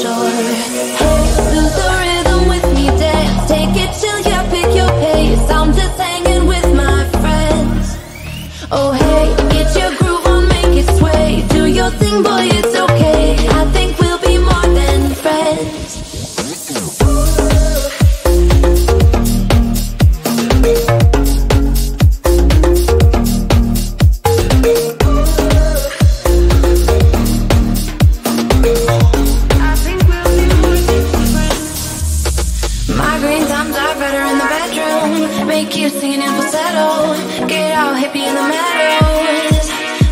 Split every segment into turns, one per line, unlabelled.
shore. Hey, lose the rhythm with me, dance. Take it chill, yeah, pick your pace. I'm just hanging with my friends. Oh hey, get your groove on, make it sway. Do your thing, boy, it's okay. I think we'll be more than friends. Make you singing in falsetto. Get all hippie in the meadows.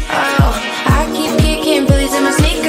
Oh, I keep kicking Billy's in my sneakers.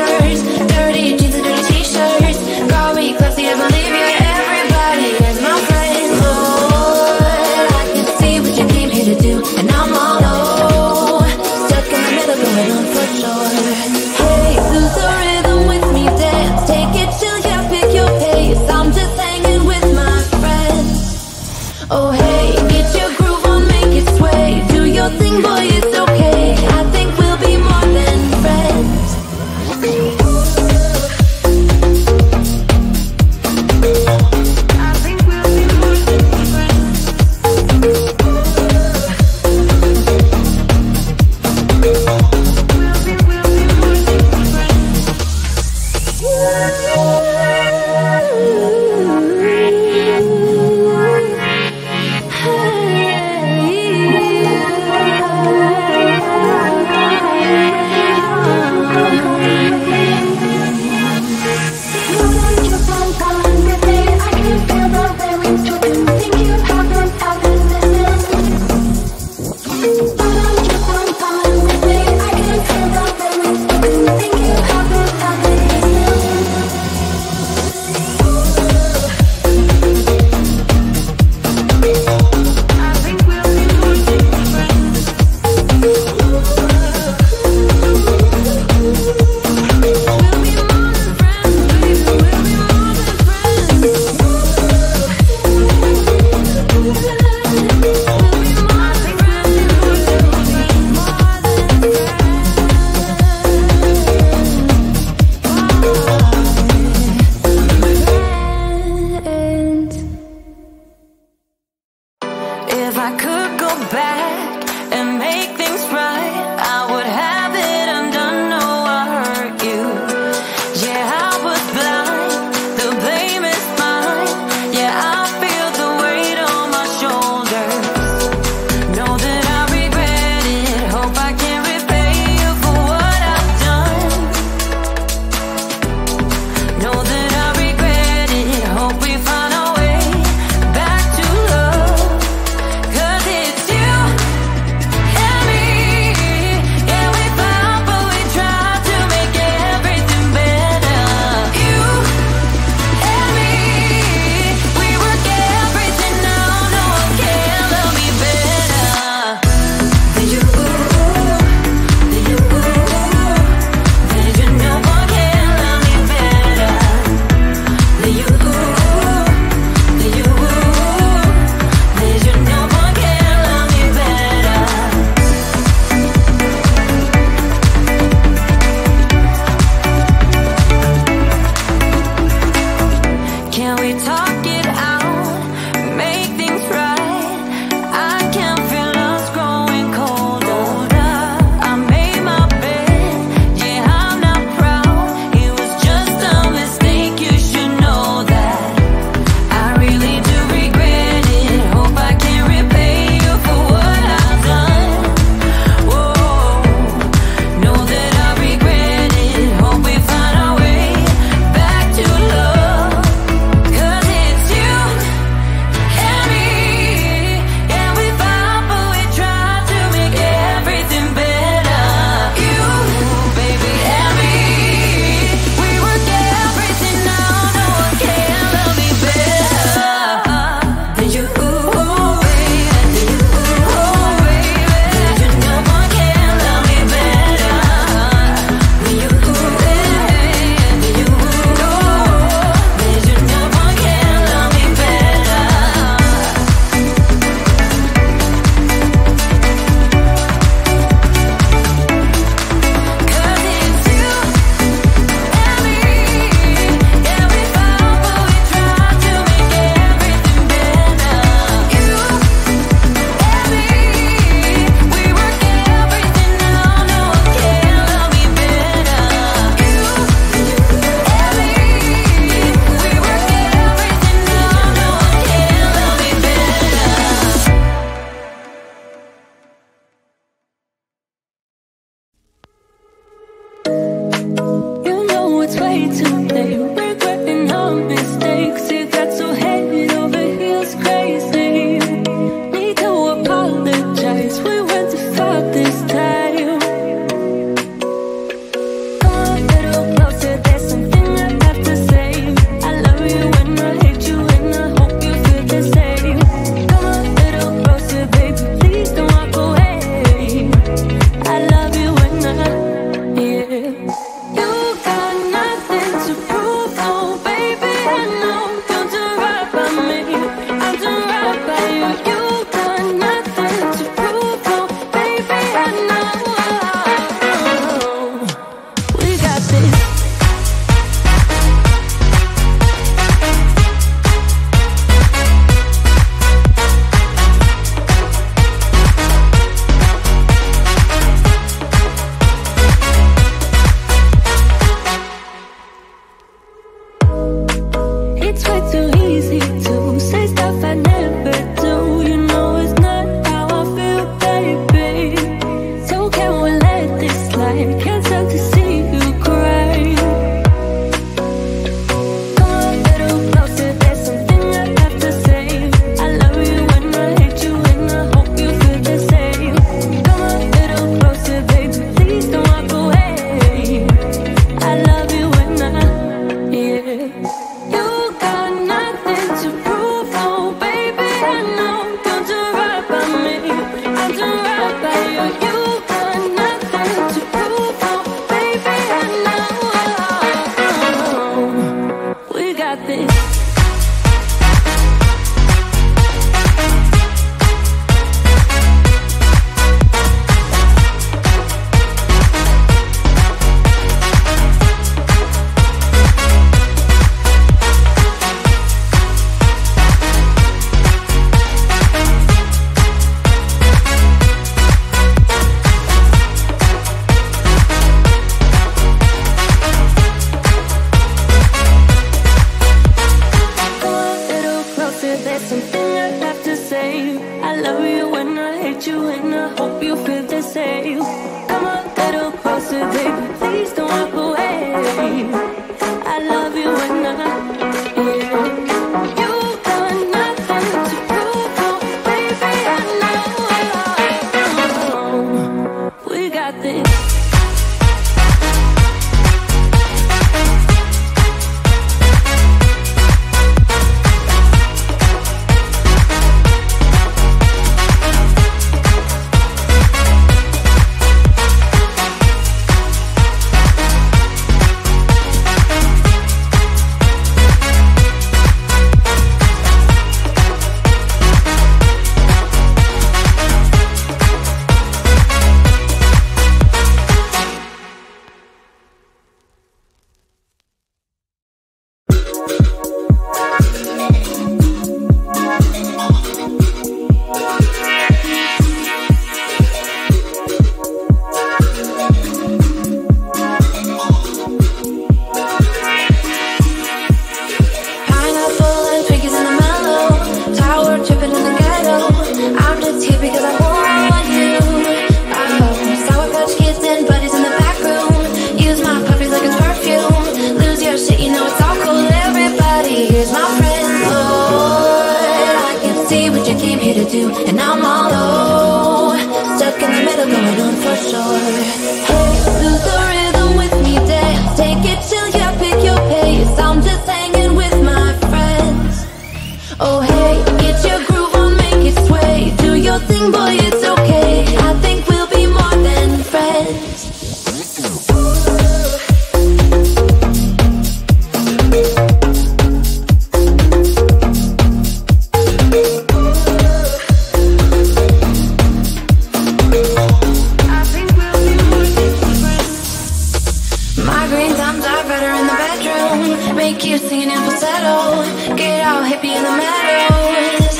make you singing in falsetto, get all hippie in the meadows.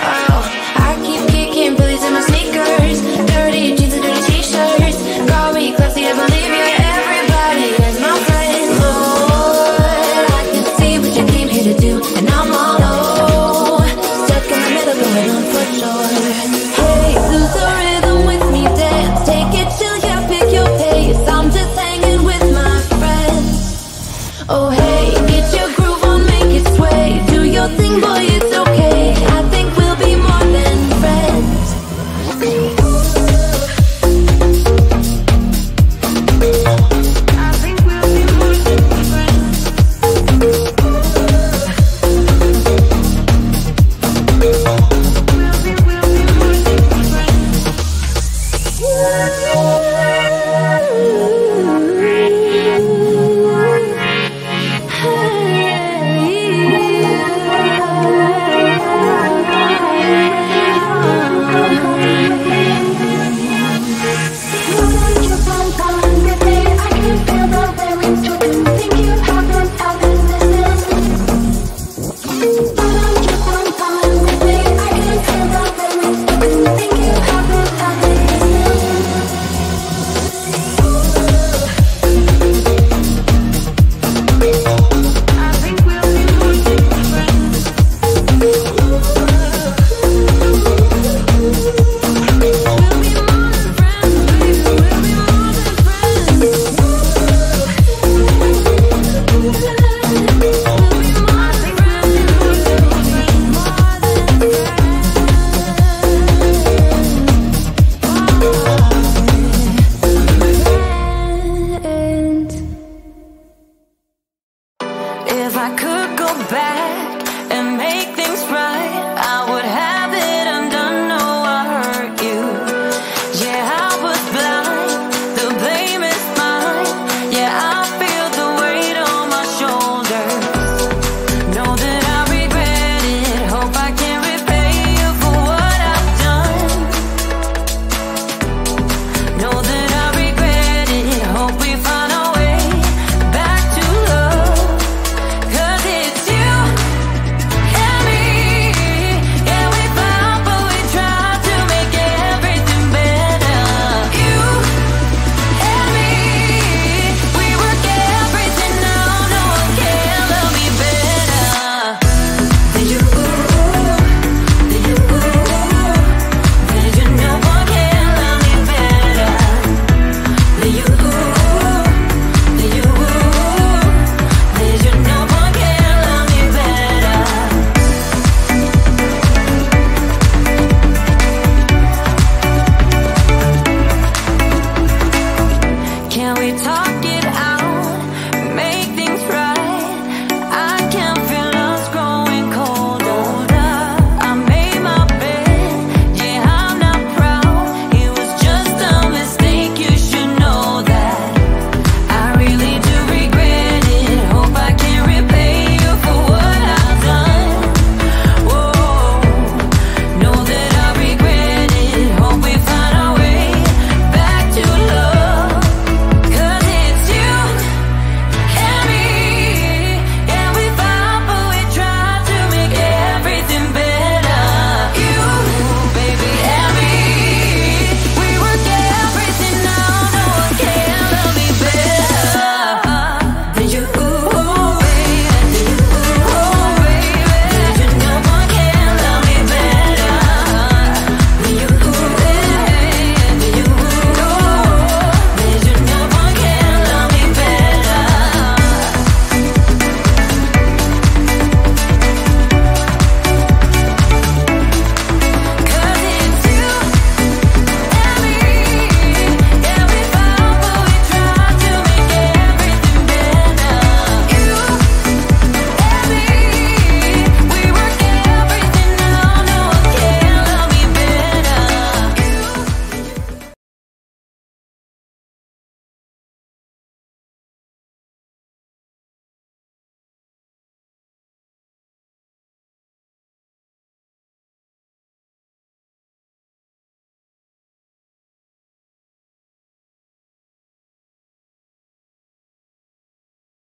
Oh, I keep kicking Billies in my sneakers, dirty jeans and dirty t-shirts. Call me classy, I believe you. Everybody is my friend. Lord, I can see what you came here to do, and I'm all low, stuck in the middle, going on for sure. Hey, lose the rhythm with me, dance, take it till you pick your pace. I'm just hanging with my friends. Oh hey, get your groove on, make it sway. Do your thing, boy, it's okay. I think we'll be more than friends. I think we'll be more than friends. We'll be more than If I could go back and make